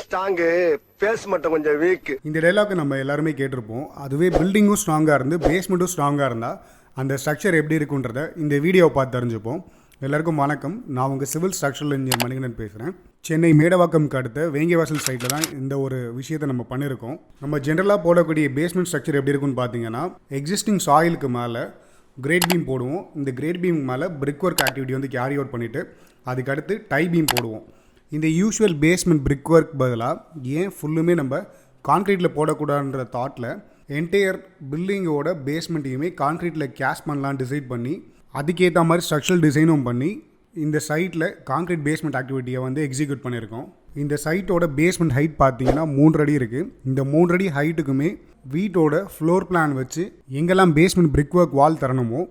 Strong base மட்டும் கொஞ்சம் week. இந்த டைலாக் நம்ம எல்லாருமே கேட்டிருப்போம். அதுவே பில்டிங்கும் ஸ்ட்ராங்காக இருந்து பேஸ்மெண்ட்டும் ஸ்ட்ராங்காக இருந்தால் அந்த ஸ்ட்ரக்சர் எப்படி இருக்குன்றதை இந்த வீடியோவை பார்த்து தெரிஞ்சுப்போம். எல்லாருக்கும் வணக்கம். நான் உங்கள் சிவில் ஸ்ட்ரக்சரல் இன்ஜினியர் மணிகண்டன் பேசுகிறேன். சென்னை மேடவாக்கம்க்கு அடுத்த வேங்கிவாசல் சைட்டில் தான் இந்த ஒரு விஷயத்தை நம்ம பண்ணியிருக்கோம். நம்ம ஜென்ரலாக போடக்கூடிய பேஸ்மெண்ட் ஸ்ட்ரக்சர் எப்படி இருக்குன்னு பார்த்தீங்கன்னா, எக்ஸிஸ்டிங் சாயிலுக்கு மேலே கிரேட் பீம் போடுவோம். இந்த கிரேட் பீம் மேலே பிரிக் ஒர்க் ஆக்டிவிட்டி வந்து கேரி அவுட் பண்ணிவிட்டு அதுக்கடுத்து டை பீம் போடுவோம். இந்த யூஷுவல் பேஸ்மெண்ட் பிரிக் ஒர்க் பதிலாக ஏன் ஃபுல்லுமே நம்ம கான்க்ரீட்டில் போடக்கூடாதுன்ற தாட்டில் என்டையர் பில்டிங்கோட பேஸ்மெண்ட்டையுமே கான்க்ரீட்டில் கேஷ் பண்ணலாம் டிசைட் பண்ணி அதுக்கேற்ற மாதிரி ஸ்ட்ரக்சரல் டிசைனும் பண்ணி இந்த சைட்டில் கான்க்ரீட் பேஸ்மெண்ட் ஆக்டிவிட்டியை வந்து எக்ஸிக்யூட் பண்ணியிருக்கோம். இந்த சைட்டோட பேஸ்மெண்ட் ஹைட் பார்த்தீங்கன்னா 3 அடி இருக்குது. இந்த 3 அடி ஹைட்டுக்குமே வீட்டோட ஃப்ளோர் பிளான் வச்சு எங்கெல்லாம் பேஸ்மெண்ட் பிரிக் ஒர்க் வால் தரணுமோ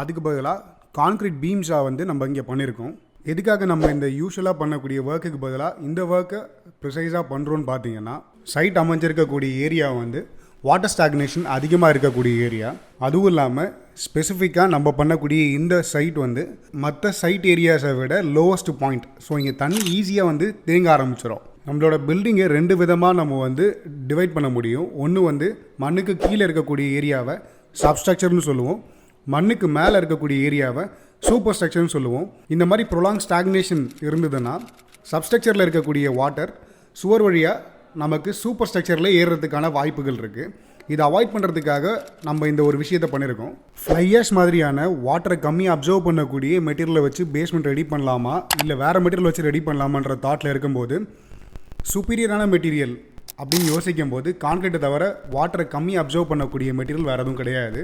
அதுக்கு பதிலாக கான்க்ரீட் பீம்ஸாக வந்து நம்ம இங்கே பண்ணியிருக்கோம். எதுக்காக நம்ம இந்த யூஷுவலாக பண்ணக்கூடிய ஒர்க்குக்கு பதிலாக இந்த ஒர்க்கை ப்ரிசைஸாக பண்ணுறோன்னு பார்த்தீங்கன்னா, சைட் அமைஞ்சிருக்கக்கூடிய ஏரியா வந்து வாட்டர் ஸ்டாக்னேஷன் அதிகமாக இருக்கக்கூடிய ஏரியா. அதுவும் இல்லாமல் ஸ்பெசிஃபிக்காக நம்ம பண்ணக்கூடிய இந்த சைட் வந்து மற்ற சைட் ஏரியாஸை விட லோவஸ்ட் பாயிண்ட். ஸோ இங்கே தண்ணி ஈஸியாக வந்து தேங்க ஆரம்பிச்சிடும். நம்மளோட பில்டிங்கை 2 விதமாக நம்ம வந்து டிவைட் பண்ண முடியும். ஒன்று வந்து மண்ணுக்கு கீழே இருக்கக்கூடிய ஏரியாவை சப்ஸ்ட்ரக்சர்னு சொல்லுவோம், மண்ணுக்கு மேலே இருக்கக்கூடிய ஏரியாவை சூப்பர் ஸ்ட்ரக்சர்னு சொல்லுவோம். இந்த மாதிரி ப்ரொலாங் ஸ்டாக்னேஷன் இருந்ததுன்னா சப்ஸ்ட்ரக்சரில் இருக்கக்கூடிய வாட்டர் சுவர் வழியாக நமக்கு சூப்பர் ஸ்ட்ரக்சரில் ஏறுறதுக்கான வாய்ப்புகள் இருக்குது. இதை அவாய்ட் பண்ணுறதுக்காக நம்ம இந்த ஒரு விஷயத்தை பண்ணியிருக்கோம். ஃப்ளையர்ஸ் மாதிரியான வாட்டரை கம்மியாக அப்சர்வ் பண்ணக்கூடிய மெட்டீரியலை வச்சு பேஸ்மெண்ட் ரெடி பண்ணலாமா இல்லை வேறு மெட்டீரியல் வச்சு ரெடி பண்ணலாமான்ற தாட்டில் இருக்கும்போது சுப்பீரியரான மெட்டீரியல் அப்படின்னு யோசிக்கும் போது கான்க்ரீட்டை தவிர வாட்டரை கம்மியாக அப்சர்வ் பண்ணக்கூடிய மெட்டீரியல் வேறு எதுவும் கிடையாது.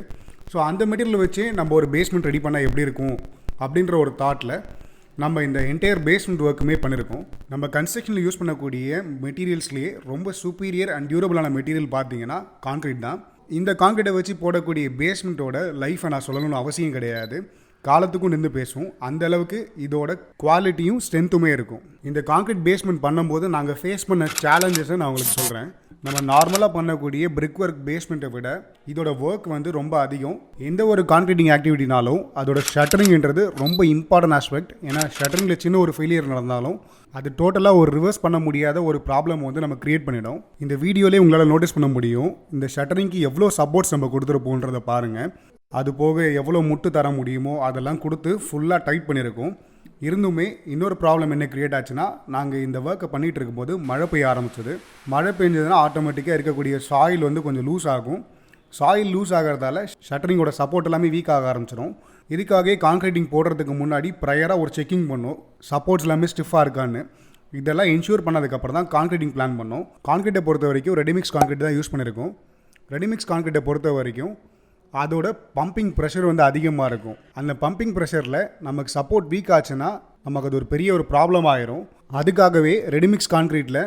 ஸோ அந்த மெட்டீரியல் வச்சு நம்ம ஒரு பேஸ்மெண்ட் ரெடி பண்ணால் எப்படி இருக்கும் அப்படின்ற ஒரு தாட்டில் நம்ம இந்த என்டையர் பேஸ்மெண்ட் ஒர்க்குமே பண்ணியிருக்கோம். நம்ம கன்ஸ்ட்ரக்ஷனில் யூஸ் பண்ணக்கூடிய மெட்டீரியல்ஸ்லேயே ரொம்ப சூப்பீரியர் அண்ட் டியூரபிளான மெட்டீரியல் பார்த்தீங்கன்னா கான்க்ரீட் தான். இந்த கான்க்ரீட்டை வச்சு போடக்கூடிய பேஸ்மெண்ட்டோட லைஃப்பை நான் சொல்லணும்னு அவசியம் கிடையாது, காலத்துக்கும் நின்று பேசுவோம். அந்த அளவுக்கு இதோட குவாலிட்டியும் ஸ்ட்ரென்த்துமே இருக்கும். இந்த கான்க்ரீட் பேஸ்மெண்ட் பண்ணும்போது நாங்கள் ஃபேஸ் பண்ண சேலஞ்சஸை நான் உங்களுக்கு சொல்கிறேன். நம்ம நார்மலாக பண்ணக்கூடிய பிரிக் ஒர்க் பேஸ்மெண்ட்டை விட இதோட ஒர்க் வந்து ரொம்ப அதிகம். எந்த ஒரு கான்க்ரீட்டிங் ஆக்டிவிட்டினாலும் அதோட ஷட்டரிங்ன்றது ரொம்ப இம்பார்ட்டன்ட் ஆஸ்பெக்ட். ஏன்னா ஷட்டரிங்கில் சின்ன ஒரு ஃபெயிலியர் நடந்தாலும் அது டோட்டலாக ஒரு ரிவர்ஸ் பண்ண முடியாத ஒரு ப்ராப்ளம் வந்து நம்ம கிரியேட் பண்ணிடும். இந்த வீடியோலேயே உங்களால் நோட்டீஸ் பண்ண முடியும். இந்த ஷட்டரிங்க்கு எவ்வளோ சப்போர்ட்ஸ் நம்ம கொடுத்துருப்போன்றதை பாருங்கள். அது போக எவ்வளோ முட்டு தர முடியுமோ அதெல்லாம் கொடுத்து ஃபுல்லாக டைட் பண்ணியிருக்கோம். இருந்துமே இன்னொரு ப்ராப்ளம் என்ன க்ரியேட் ஆச்சுன்னா, நாங்கள் இந்த ஒர்க்கை பண்ணிகிட்டு இருக்கும்போது மழை பெய்ய ஆரம்பிச்சது. மழை பெஞ்சதுன்னா ஆட்டோமேட்டிக்காக இருக்கக்கூடிய சாயில் வந்து கொஞ்சம் லூஸ் ஆகும். சாயில் லூஸ் ஆகிறதால ஷட்டரிங்கோட சப்போர்ட் எல்லாமே வீக் ஆக ஆரம்பிச்சிடும். இதுக்காகவே கான்க்ரீட்டிங் போடுறதுக்கு முன்னாடி ப்ரையராக ஒரு செக்கிங் பண்ணோம், சப்போர்ட்ஸ் எல்லாமே ஸ்டிஃபாக இருக்கான்னு. இதெல்லாம் என்ஷூர் பண்ணதுக்கப்புறம் தான் கான்க்ரீட்டிங் பிளான் பண்ணோம். கான்க்ரீட்டை பொறுத்த வரைக்கும் ரெடிமிக்ஸ் கான்க்ரீட் தான் யூஸ் பண்ணியிருக்கோம். ரெடிமிக்ஸ் கான்க்ரீட்டை பொறுத்த வரைக்கும் அதோட பம்பிங் ப்ரெஷர் வந்து அதிகமாக இருக்கும். அந்த பம்பிங் ப்ரெஷரில் நமக்கு சப்போர்ட் வீக் ஆச்சுன்னா நமக்கு அது ஒரு பெரிய ஒரு ப்ராப்ளம் ஆயிரும். அதுக்காகவே ரெடிமிக்ஸ் கான்க்ரீட்டில்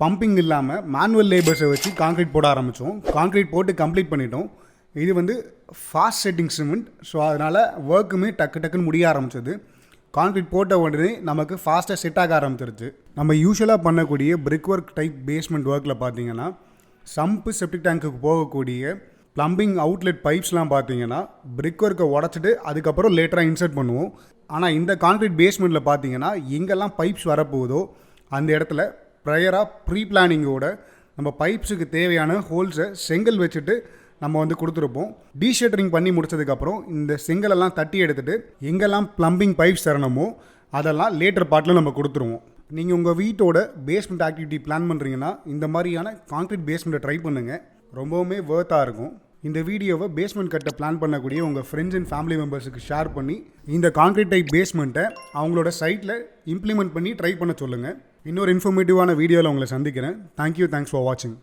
பம்பிங் இல்லாமல் மேனுவல் லேபர்ஸை வச்சு கான்க்ரீட் போட ஆரம்பித்தோம். கான்க்ரீட் போட்டு கம்ப்ளீட் பண்ணிட்டோம். இது வந்து ஃபாஸ்ட் செட்டிங் சிமெண்ட். ஸோ அதனால் ஒர்க்குமே டக்குன்னு முடிய ஆரம்பிச்சது. கான்க்ரீட் போட்ட உடனே நமக்கு ஃபாஸ்ட்டாக செட் ஆக ஆரம்பிச்சிருச்சு. நம்ம யூஸ்வலாக பண்ணக்கூடிய பிரிக் ஒர்க் டைப் பேஸ்மெண்ட் ஒர்க்கில் பார்த்தீங்கன்னா சம்பு செப்டிக் டேங்க்குக்கு போகக்கூடிய ப்ளம்பிங் அவுட்லெட் பைப்ஸ்லாம் பார்த்தீங்கன்னா பிரிக் ஒர்க்கை உடச்சிட்டு அதுக்கப்புறம் லேட்டராக இன்சர்ட் பண்ணுவோம். ஆனால் இந்த கான்க்ரீட் பேஸ்மெண்ட்டில் பார்த்தீங்கன்னா எங்கெல்லாம் பைப்ஸ் வரப்போகுதோ அந்த இடத்துல ப்ரையராக ப்ரீ பிளானிங்கோட நம்ம பைப்ஸுக்கு தேவையான ஹோல்ஸை செங்கல் வச்சுட்டு நம்ம வந்து கொடுத்துருப்போம். டீஷட்டரிங் பண்ணி முடிச்சதுக்கப்புறம் இந்த செங்கலெல்லாம் தட்டி எடுத்துகிட்டு எங்கெல்லாம் ப்ளம்பிங் பைப்ஸ் தரணுமோ அதெல்லாம் லேட்டர் பார்ட்டில் நம்ம கொடுத்துருவோம். நீங்கள் உங்கள் வீட்டோட பேஸ்மெண்ட் ஆக்டிவிட்டி பிளான் பண்ணுறீங்கன்னா இந்த மாதிரியான கான்க்ரீட் பேஸ்மெண்ட்டை ட்ரை பண்ணுங்கள், ரொம்பவுமே வேர்த்தாக இருக்கும். இந்த வீடியோவை பேஸ்மெண்ட் கட்ட பிளான் பண்ணக்கூடிய உங்கள் ஃப்ரெண்ட்ஸ் அண்ட் ஃபேமிலி மெம்பர்ஸுக்கு ஷேர் பண்ணி இந்த கான்க்ரீட் டைப் பேஸ்மெண்ட்டை அவங்களோட சைட்டில் இம்ப்ளிமெண்ட் பண்ணி ட்ரை பண்ண சொல்லுங்கள். இன்னொரு இன்ஃபர்மேட்டிவான வீடியோவில் உங்களை சந்திக்கிறேன். தேங்க்யூ, தேங்க்ஸ் ஃபார் வாட்சிங்.